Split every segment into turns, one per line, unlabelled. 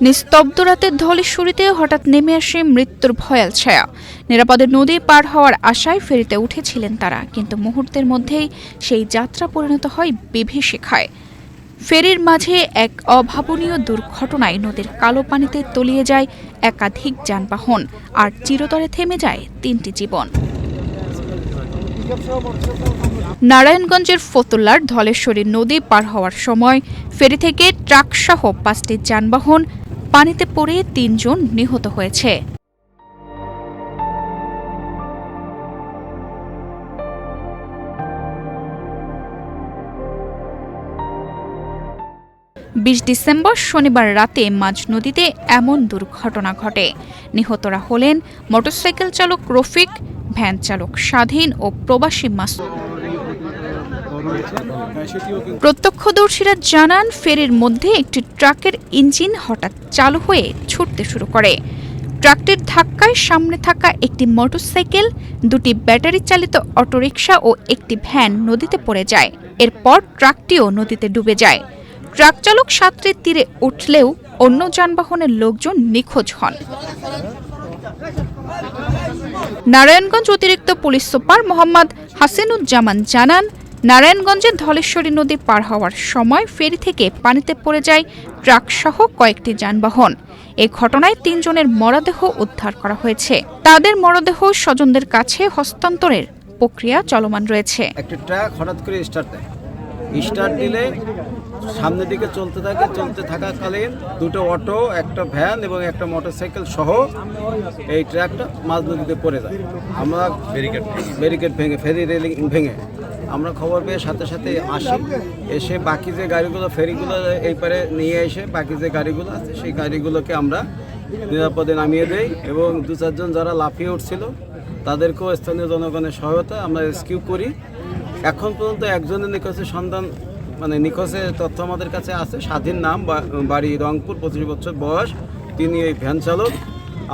নিস্তব্ধ রাতের ধলেশ্বরীতে হঠাৎ নেমে আসে মৃত্যুর ভয়াল ছায়া। নিরাপদে নদী পার হওয়ার আশায় ফেরিতে উঠেছিলেন তারা, কিন্তু মুহূর্তের মধ্যেই সেই যাত্রা পরিণত হয় বিভীষিকায়। ফেরির মাঝে এক অভাবনীয় দুর্ঘটনায় নদীর কালো পানিতে তলিয়ে যায় একাধিক যানবাহন, আর চিরতরে থেমে যায় ৩টি জীবন। নারায়ণগঞ্জের ফতুল্লার ধলেশ্বরী নদী পার হওয়ার সময় ফেরি থেকে ট্রাকসহ ৫টি যানবাহন পানিতে পড়ে ৩ জন নিহত হয়েছে। ডিসেম্বর শনিবার রাতে মাঝ নদীতে এমন দুর্ঘটনা ঘটে। নিহতরা হলেন মোটরসাইকেল চালক রফিক, ভ্যান চালক স্বাধীন ও প্রবাসী মাসুদ। প্রত্যক্ষদর্শীরা জানান, ফেরির মধ্যে একটি ট্রাকের ইঞ্জিন হঠাৎ চালু হয়ে ছুটতে শুরু করে। ট্রাকটির ধাক্কায় সামনে থাকা একটি মোটরসাইকেল, 2টি ব্যাটারি চালিত অটোরিকশা ও একটি ভ্যান নদীতে পড়ে যায়। এরপর ট্রাকটিও নদীতে ডুবে যায়। ট্রাক চালক সাঁতরে তীরে উঠলেও অন্য যানবাহনের লোকজন নিখোঁজ হন। নারায়ণগঞ্জ অতিরিক্ত পুলিশ সুপার মোহাম্মদ হাসিনুজ্জামান জানান, নারায়ণগঞ্জের ধলেশ্বরী নদী পার হওয়ার সময় ফেরি থেকে পানিতে পড়ে যায় ট্রাকসহ কয়েকটি যানবাহন। এ ঘটনায় ৩ জনের মরদেহ উদ্ধার করা হয়েছে। তাদের মরদেহ স্বজনদের কাছে হস্তান্তরের প্রক্রিয়া চলমান রয়েছে।
একটা ট্রাক হঠাৎ করে স্টার্ট দিলে সামনের দিকে চলতে থাকাকালীন 2টো অটো, একটা ভ্যান এবং একটা মোটরসাইকেল সহ এই ট্রাকটা মাঝ নদীতে পড়ে যায়। আমরা ব্যারিকেড ভেঙে ফেরি রেলিং ভেঙে আমরা খবর পেয়ে সাথে সাথে এসে বাকি যে গাড়িগুলো ফেরিগুলো এই পারে নিয়ে এসে বাকি যে গাড়িগুলো আছে সেই গাড়িগুলোকে আমরা নিরাপদে নামিয়ে দেই এবং 2-4 জন যারা লাফিয়ে উঠছিল তাদেরকেও স্থানীয় জনগণের সহায়তা আমরা রেস্কিউ করি। এখন পর্যন্ত একজনের নিখোঁজের সন্ধান নিখোঁজের তথ্য আমাদের কাছে আছে। স্বাধীন নাম, বাড়ি রংপুর, 25 বছর বয়স, তিনি এই ভ্যান চালক।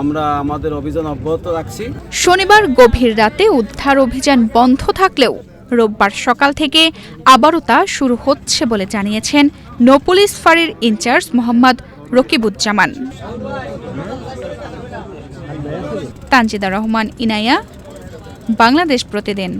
আমরা আমাদের অভিযান অব্যাহত রাখছি।
শনিবার গভীর রাতে উদ্ধার অভিযান বন্ধ থাকলেও রোববার সকাল থেকে আবারও তা শুরু হচ্ছে বলে জানিয়েছেন নৌপুলিশ ফাঁড়ির ইনচার্জ মোহাম্মদ রকিবুজ্জামান। তানজিদা রহমান ইনায়া, বাংলাদেশ প্রতিদিন।